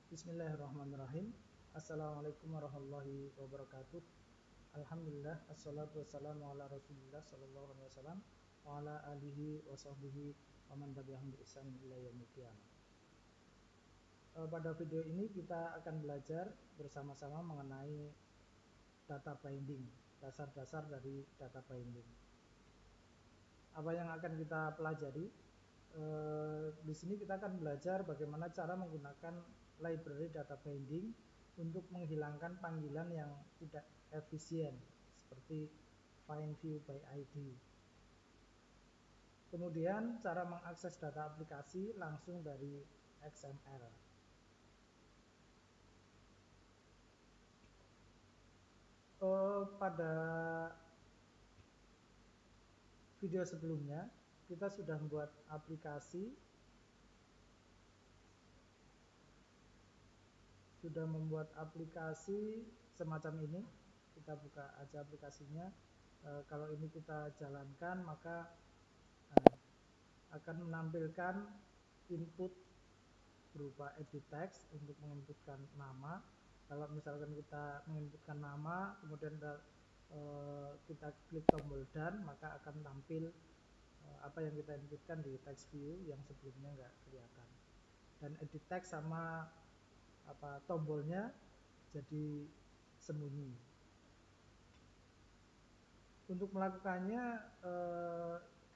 Bismillahirrahmanirrahim. Assalamualaikum warahmatullahi wabarakatuh. Alhamdulillah, assalatu wassalamu ala rasulillah sallallahu alaihi wasallam wa ala alihi wa sahbihi wa man tabi'ahum bi ihsan ila yaumil qiyamah. Pada video ini kita akan belajar bersama-sama mengenai data binding, dasar-dasar dari data binding. Apa yang akan kita pelajari? Di sini kita akan belajar bagaimana cara menggunakan library data binding untuk menghilangkan panggilan yang tidak efisien seperti find view by ID. Kemudian cara mengakses data aplikasi langsung dari XML. Pada video sebelumnya kita sudah membuat aplikasi, semacam ini. Kita buka aja aplikasinya. Kalau ini kita jalankan maka akan menampilkan input berupa edit text untuk menginputkan nama. Kalau misalkan kita menginputkan nama, kemudian kita klik tombol done, maka akan tampil apa yang kita inputkan di text view yang sebelumnya nggak kelihatan. Dan edit text sama tombolnya jadi sembunyi. Untuk melakukannya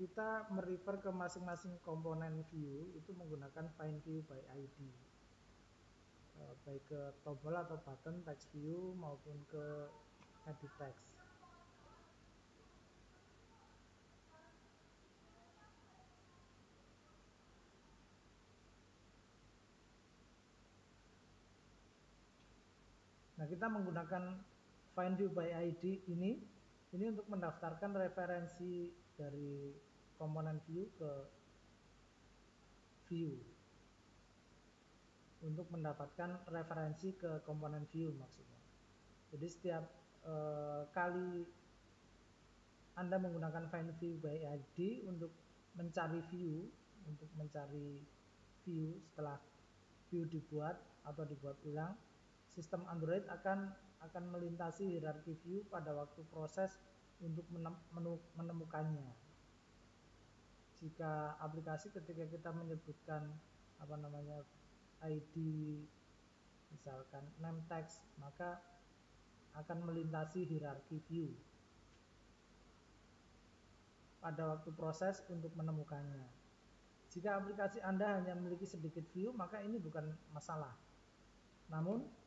kita merefer ke masing-masing komponen view itu menggunakan find view by ID, baik ke tombol atau button text view maupun ke edit text. Nah, kita menggunakan find view by ID ini untuk mendaftarkan referensi dari komponen view ke view. Untuk mendapatkan referensi ke komponen view maksudnya. Jadi setiap kali Anda menggunakan find view by ID untuk mencari view setelah view dibuat atau dibuat ulang, sistem Android akan melintasi hierarki view pada waktu proses untuk menemukannya. Jika aplikasi ketika kita menyebutkan ID misalkan name text, maka akan melintasi hierarki view pada waktu proses untuk menemukannya. Jika aplikasi Anda hanya memiliki sedikit view, maka ini bukan masalah. Namun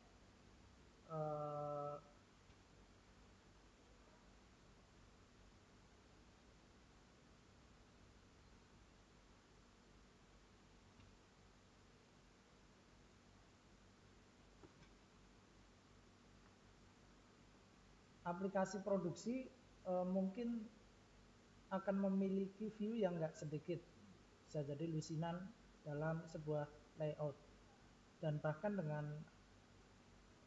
aplikasi produksi mungkin akan memiliki view yang nggak sedikit, bisa jadi lusinan dalam sebuah layout, dan bahkan dengan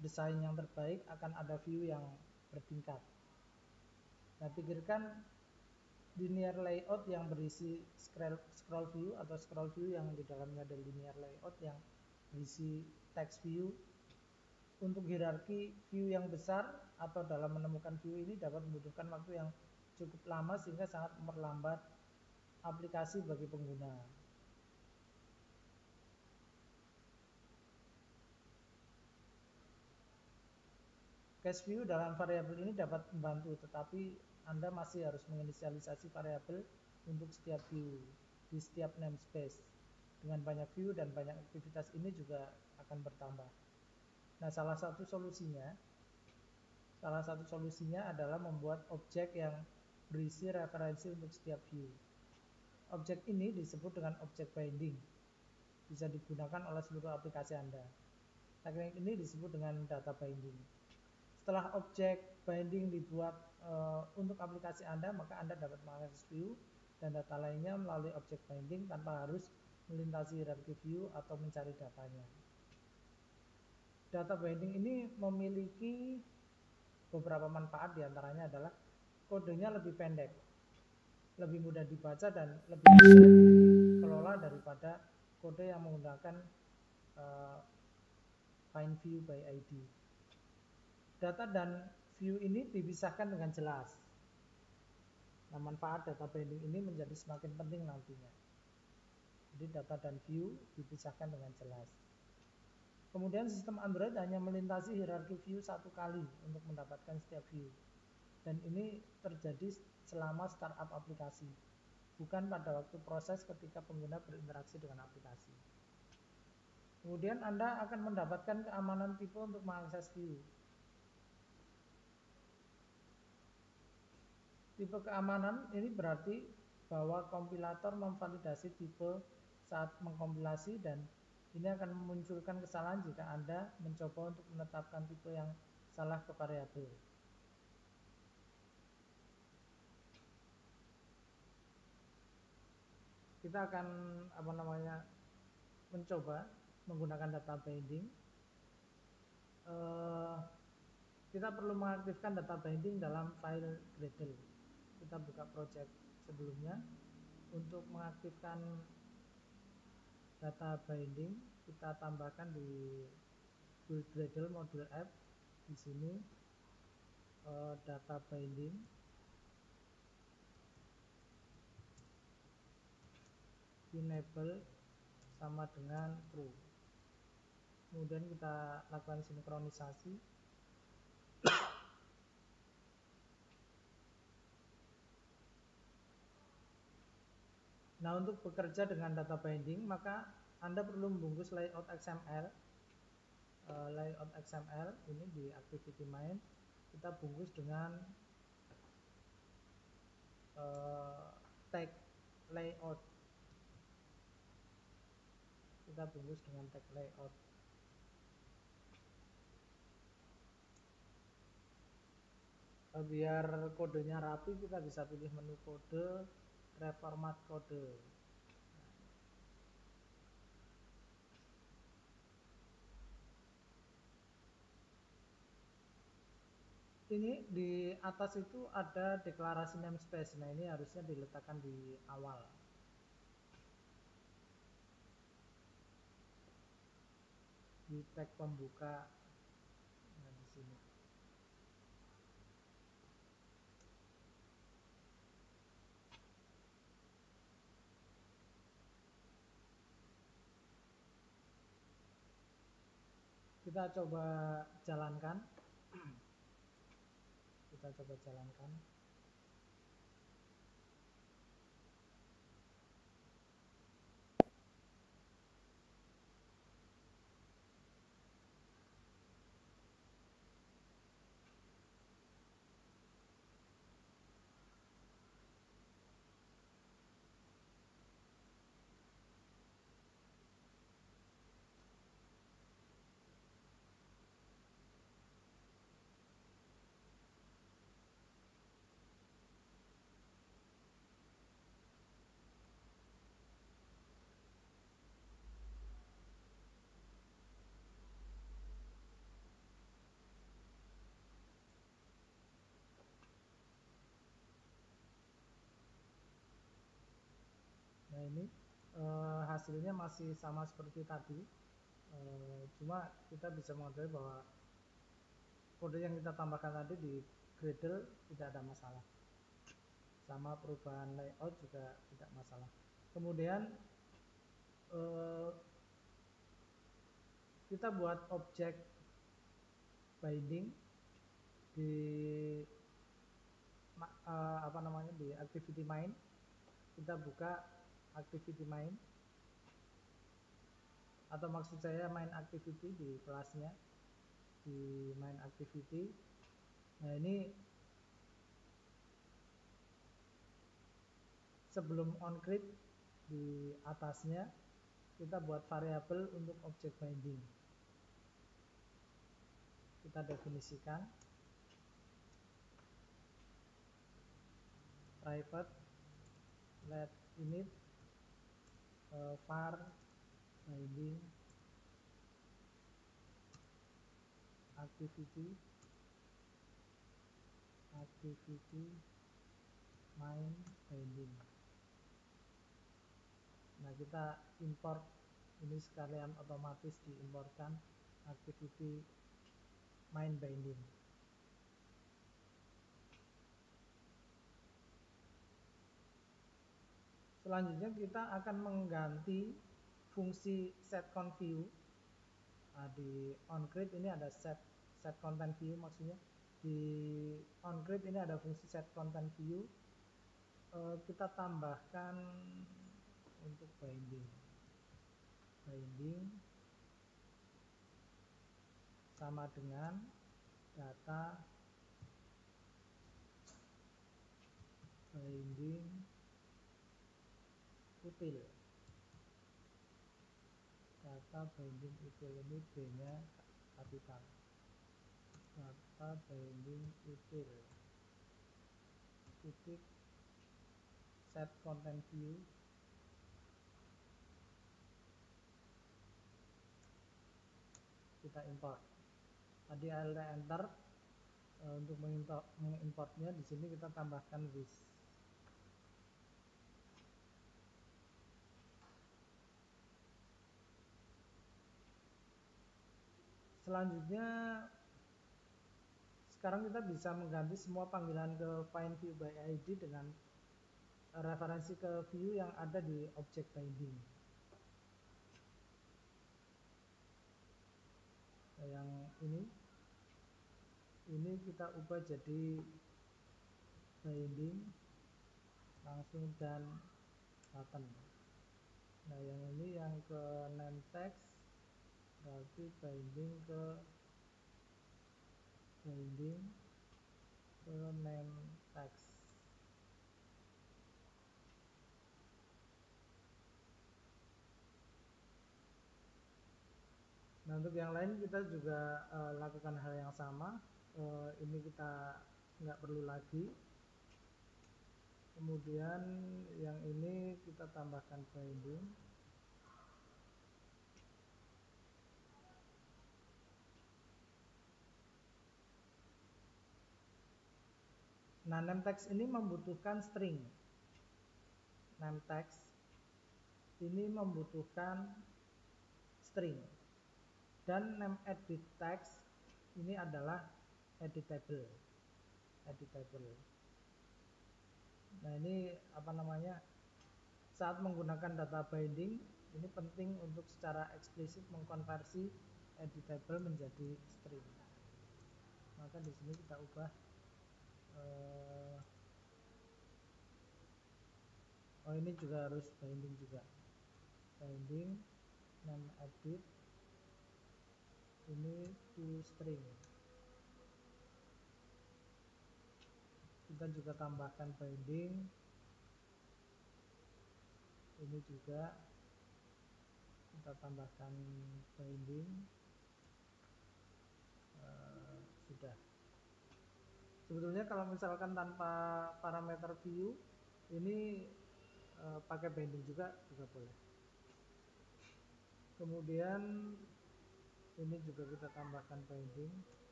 desain yang terbaik akan ada view yang bertingkat. Nah, pikirkan linear layout yang berisi scroll view atau scroll view yang di dalamnya ada linear layout yang berisi text view. Untuk hierarki view yang besar atau dalam menemukan view ini dapat membutuhkan waktu yang cukup lama sehingga sangat memperlambat aplikasi bagi pengguna. Cache view dalam variabel ini dapat membantu, tetapi Anda masih harus menginisialisasi variabel untuk setiap view di setiap namespace. Dengan banyak view dan banyak aktivitas ini juga akan bertambah. Nah, salah satu solusinya adalah membuat objek yang berisi referensi untuk setiap view. Objek ini disebut dengan objek binding. Bisa digunakan oleh seluruh aplikasi Anda. Teknik ini disebut dengan data binding. Setelah objek binding dibuat untuk aplikasi Anda, maka Anda dapat mengakses view dan data lainnya melalui objek binding tanpa harus melintasi hierarki view atau mencari datanya. Data binding ini memiliki beberapa manfaat, diantaranya adalah kodenya lebih pendek, lebih mudah dibaca dan lebih mudah dikelola daripada kode yang menggunakan find view by ID. Data dan view ini dipisahkan dengan jelas. Nah, manfaat data binding ini menjadi semakin penting nantinya. Jadi data dan view dipisahkan dengan jelas. Kemudian sistem Android hanya melintasi hierarki view satu kali untuk mendapatkan setiap view. Dan ini terjadi selama startup aplikasi, bukan pada waktu proses ketika pengguna berinteraksi dengan aplikasi. Kemudian Anda akan mendapatkan keamanan tipe untuk mengakses view. Tipe keamanan ini berarti bahwa kompilator memvalidasi tipe saat mengkompilasi dan ini akan memunculkan kesalahan jika Anda mencoba untuk menetapkan tipe yang salah ke variabel. Kita akan mencoba menggunakan data binding. Kita perlu mengaktifkan data binding dalam file Gradle. Kita buka project sebelumnya. Untuk mengaktifkan data binding, kita tambahkan di build Gradle module app. Di sini data binding enable sama dengan true. Kemudian kita lakukan sinkronisasi. Nah, untuk bekerja dengan data binding, maka Anda perlu membungkus layout XML. Layout XML ini di activity main kita bungkus dengan tag layout. Kita bungkus dengan tag layout. Biar kodenya rapi, kita bisa pilih menu kode, reformat kode. Ini di atas itu ada deklarasi namespace. Nah, ini harusnya diletakkan di awal. Di tag pembuka. Nah, di sini. Kita coba jalankan. Kita coba jalankan. Nah, ini hasilnya masih sama seperti tadi. Cuma kita bisa mengetahui bahwa kode yang kita tambahkan tadi di Gradle tidak ada masalah. Sama perubahan layout juga tidak masalah. Kemudian kita buat objek binding di di activity main. Kita buka activity main, atau maksud saya main activity di kelasnya, di main activity. Nah, ini sebelum onCreate di atasnya kita buat variabel untuk objek binding. Kita definisikan private let init var binding activity main binding. Nah, kita import ini sekalian otomatis diimportkan activity main binding. Selanjutnya kita akan mengganti fungsi setConview. Nah, di onCreate ini ada setContentView, maksudnya di onCreate ini ada fungsi setContentView. Kita tambahkan untuk binding sama dengan data binding util. Data binding util ini B-nya kapital. Data binding util titik setContentView. Kita import. Tadi alt enter untuk mengimportnya. Di sini kita tambahkan with. Selanjutnya sekarang kita bisa mengganti semua panggilan ke findView by ID dengan referensi ke view yang ada di object binding. Nah, yang ini kita ubah jadi binding langsung dan button. Nah, yang ini yang ke name text berarti binding ke name text. Nah, untuk yang lain kita juga lakukan hal yang sama. Ini kita nggak perlu lagi. Kemudian yang ini kita tambahkan binding. Nah, name text ini membutuhkan string. Name text ini membutuhkan string. Dan name edit text ini adalah editable. Nah, ini apa namanya? Saat menggunakan data binding, ini penting untuk secara eksplisit mengkonversi editable menjadi string. Maka di sini kita ubah ini juga harus binding juga. Binding name edit ini to string. Kita juga tambahkan binding. Ini juga kita tambahkan binding. Sudah. Sebetulnya kalau misalkan tanpa parameter view, ini pakai binding juga boleh. Kemudian ini juga kita tambahkan binding.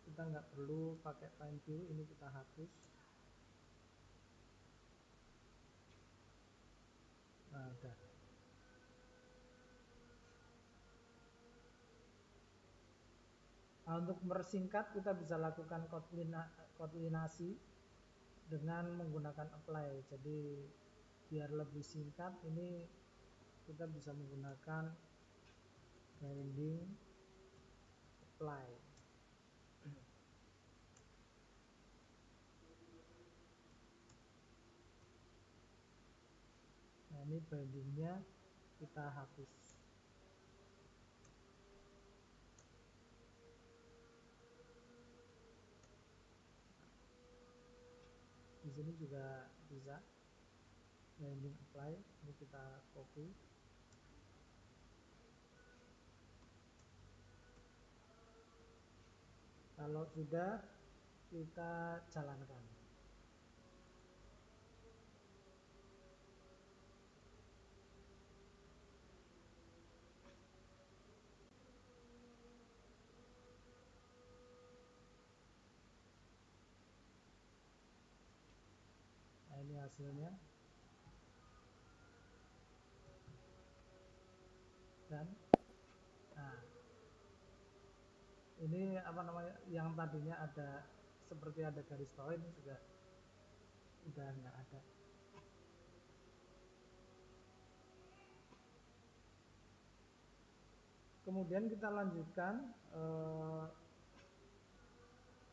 Kita nggak perlu pakai find view, ini kita hapus. Nah, udah. Nah, untuk mersingkat kita bisa lakukan koordinasi dengan menggunakan apply. Jadi biar lebih singkat, ini kita bisa menggunakan binding apply. Nah, ini bindingnya kita hapus. Di sini juga bisa binding apply. Ini kita copy. Kalau sudah, kita jalankan. Nah, ini hasilnya. Dan nah, Ini apa namanya, yang tadinya ada seperti ada garis bawah ini juga udah nggak ada. Kemudian kita lanjutkan,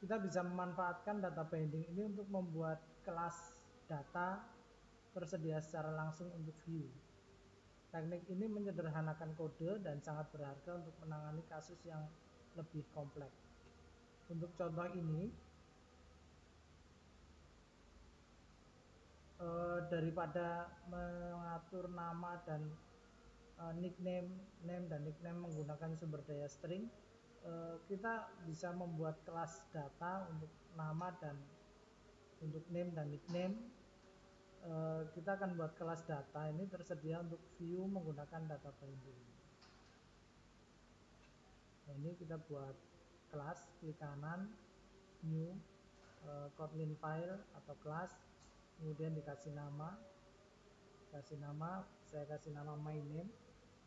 kita bisa memanfaatkan data binding ini untuk membuat kelas data tersedia secara langsung untuk view. Teknik ini menyederhanakan kode dan sangat berharga untuk menangani kasus yang lebih kompleks. Untuk contoh ini, daripada mengatur nama dan nickname menggunakan sumber daya string, kita bisa membuat kelas data untuk nama dan untuk name dan nickname. Kita akan buat kelas data ini tersedia untuk view menggunakan data binding. Nah, ini kita buat kelas, klik kanan, new, Kotlin file atau kelas, kemudian dikasih nama, saya kasih nama my name,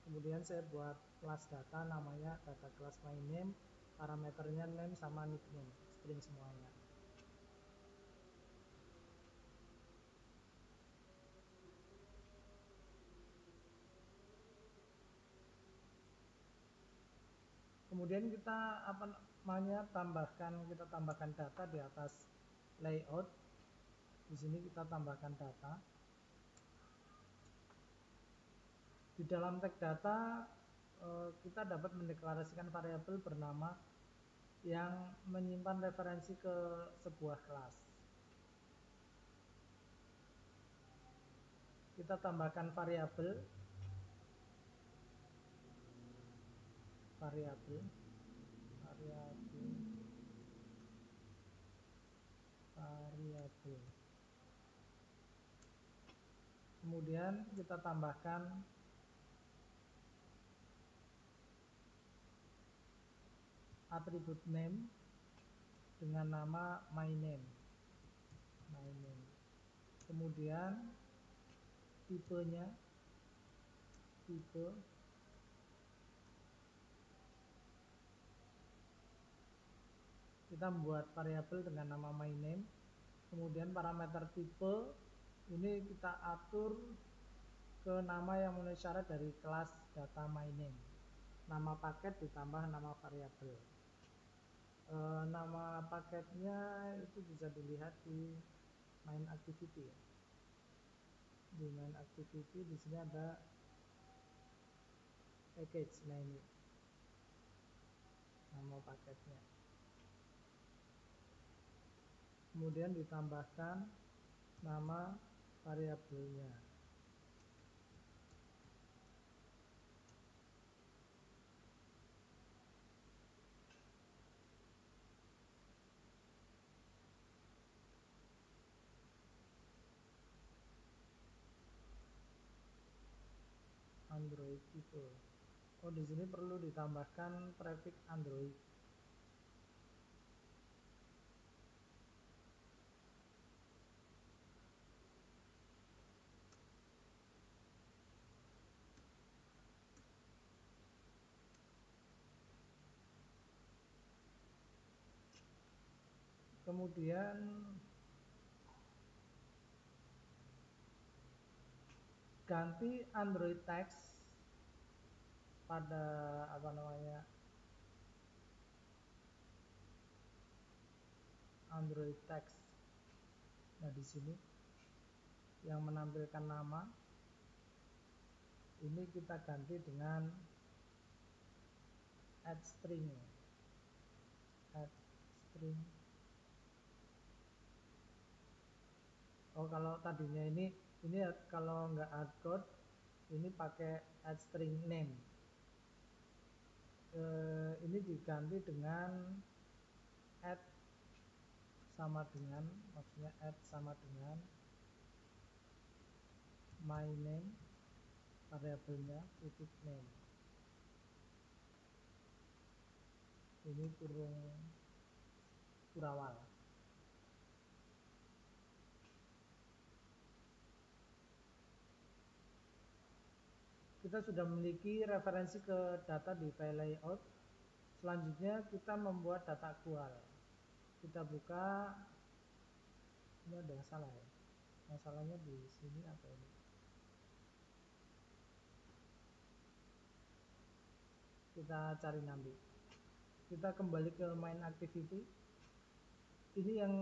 kemudian saya buat kelas data namanya data kelas my name, parameternya name sama nickname, string semuanya. Kemudian kita tambahkan data di atas layout. Di sini kita tambahkan data. Di dalam tag data kita dapat mendeklarasikan variabel bernama yang menyimpan referensi ke sebuah kelas. Kita tambahkan variabel kemudian kita tambahkan atribut name dengan nama my name. Kemudian tipenya, kita membuat variabel dengan nama my name. Kemudian parameter tipe ini kita atur ke nama yang memenuhi syarat dari kelas data my name. Nama paket ditambah nama variabel. Nama paketnya itu bisa dilihat di main activity. Di main activity di sini ada package. Nah, ini nama paketnya. Kemudian ditambahkan nama variabelnya. Android tipe. Oh, di sini perlu ditambahkan prefix Android. Kemudian ganti Android text pada Android text. Nah, di sini yang menampilkan nama ini kita ganti dengan add string. Oh, kalau tadinya ini kalau nggak add code ini pakai add string name. Ini diganti dengan add sama dengan my name, variabelnya titik name. Ini kurung kurawal. Kita sudah memiliki referensi ke data di file layout Selanjutnya kita membuat data actual. Kita buka, ini ada yang salah ya. Masalahnya di sini atau ini? Kita cari nanti. Kita kembali ke main activity. Ini yang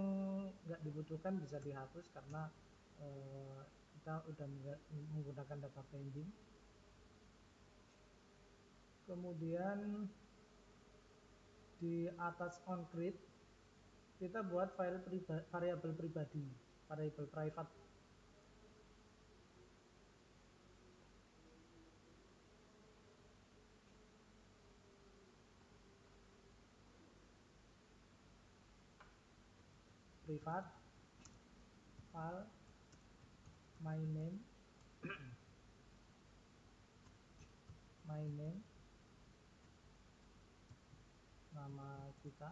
nggak dibutuhkan bisa dihapus karena kita udah menggunakan data binding. Kemudian di atas onCreate kita buat file variabel pribadi, variabel private. Privat file my name nama kita.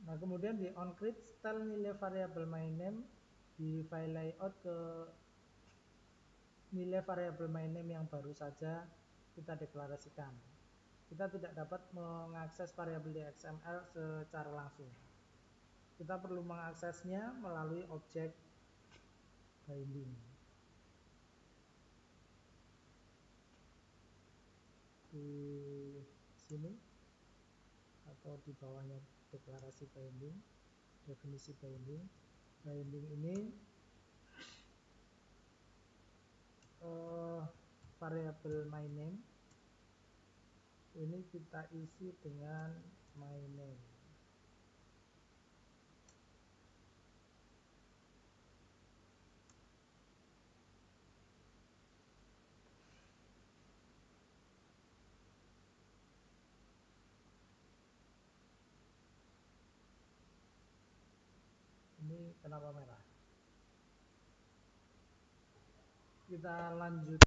Nah, kemudian di onCreate setel nilai variabel my name di file layout ke nilai variabel my name yang baru saja kita deklarasikan. Kita tidak dapat mengakses variabel di XML secara langsung. Kita perlu mengaksesnya melalui objek binding. Di sini atau di bawahnya deklarasi binding, definisi binding. Binding ini variabel my name ini kita isi dengan my name. Ini kenapa merah? Kita lanjut.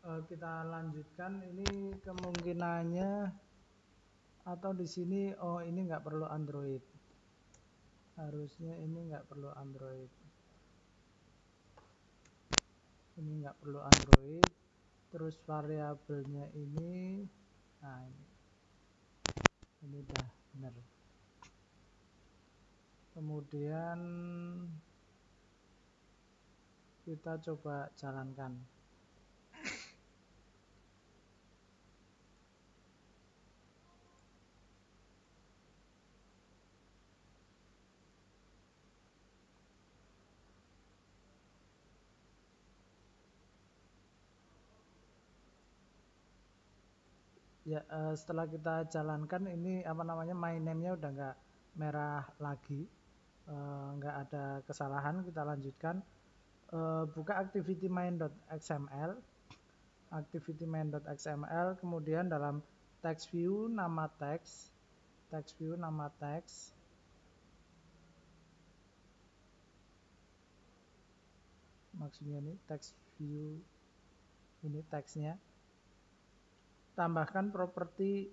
Kita lanjutkan. Ini kemungkinannya atau di sini ini nggak perlu Android. Harusnya ini nggak perlu Android. Ini nggak perlu Android. Terus variabelnya ini, nah ini udah benar. Kemudian kita coba jalankan. Ya, setelah kita jalankan ini my name-nya udah nggak merah lagi, nggak ada kesalahan. Kita lanjutkan. Buka activity main.xml, kemudian dalam text view nama teks, maksudnya ini text view, ini teksnya. Tambahkan properti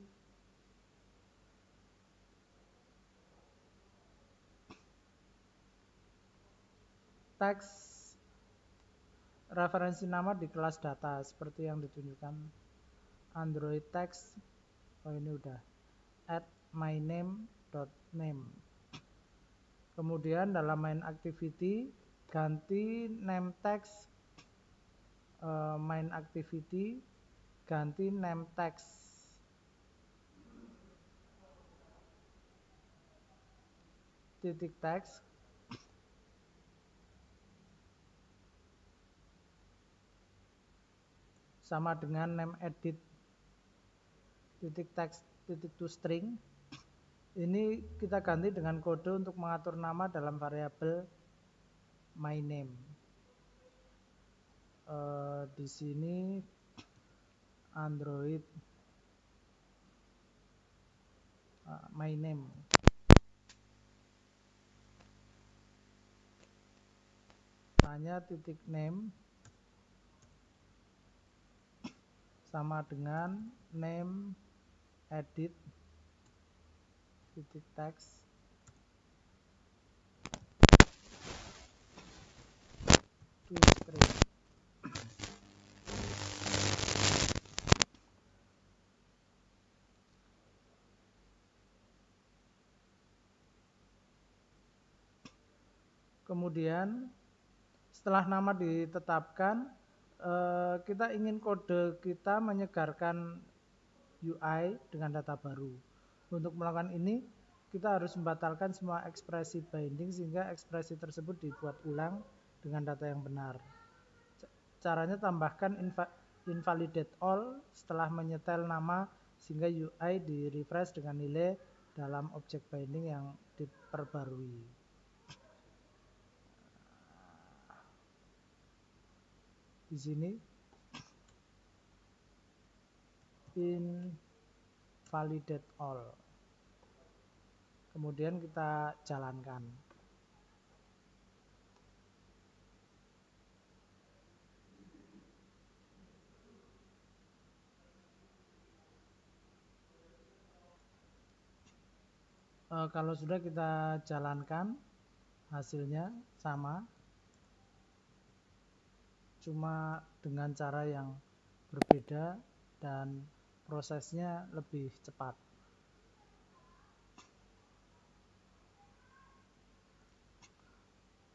teks referensi nama di kelas data seperti yang ditunjukkan Android text. Ini udah add my name.name. Kemudian dalam main activity ganti name text, main activity ganti name text. Titik teks sama dengan name edit. titik text titik to string. Ini kita ganti dengan kode untuk mengatur nama dalam variabel my name. Di sini Android my name. Hanya titik name sama dengan name edit titik text to string. Kemudian setelah nama ditetapkan, kita ingin kode kita menyegarkan UI dengan data baru. Untuk melakukan ini, kita harus membatalkan semua ekspresi binding sehingga ekspresi tersebut dibuat ulang dengan data yang benar. Caranya tambahkan invalidate all setelah menyetel nama sehingga UI di refresh dengan nilai dalam objek binding yang diperbarui. Di sini invalidate all. Kemudian kita jalankan. Kalau sudah kita jalankan, hasilnya sama, cuma dengan cara yang berbeda dan prosesnya lebih cepat.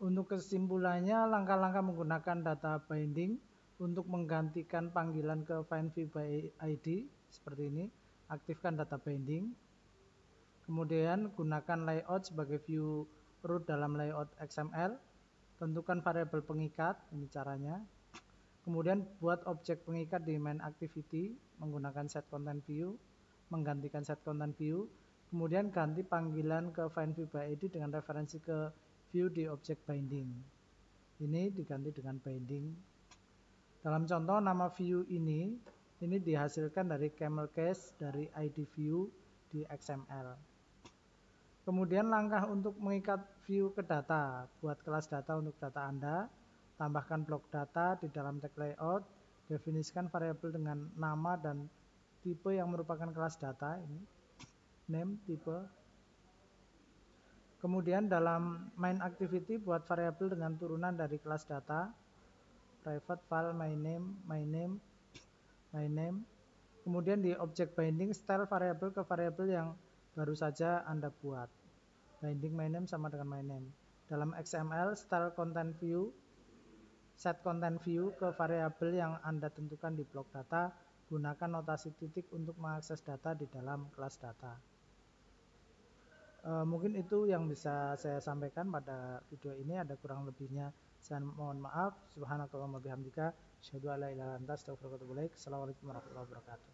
Untuk kesimpulannya, langkah-langkah menggunakan data binding untuk menggantikan panggilan ke find view by ID seperti ini. Aktifkan data binding. Kemudian gunakan layout sebagai view root dalam layout XML. Tentukan variabel pengikat, ini caranya. Kemudian buat objek pengikat di main activity menggunakan set content view, menggantikan set content view. Kemudian ganti panggilan ke find view by ID dengan referensi ke view di objek binding. Ini diganti dengan binding. Dalam contoh nama view ini dihasilkan dari camel case dari ID view di XML. Kemudian langkah untuk mengikat view ke data. Buat kelas data untuk data Anda. Tambahkan blok data di dalam tag layout. Definisikan variabel dengan nama dan tipe yang merupakan kelas data. Ini name, tipe. Kemudian dalam main activity buat variabel dengan turunan dari kelas data. Private file my name. Kemudian di objek binding style variabel ke variabel yang baru saja Anda buat. Binding my name sama dengan my name. Dalam XML style content view, set content view ke variabel yang Anda tentukan di blok data. Gunakan notasi titik untuk mengakses data di dalam kelas data. Mungkin itu yang bisa saya sampaikan pada video ini. Ada kurang lebihnya saya mohon maaf. Subhanakallahumma bihamdika asyhadu an la ilaha illa anta astaghfiruka wa atubu ilaik. Assalamualaikum warahmatullahi wabarakatuh.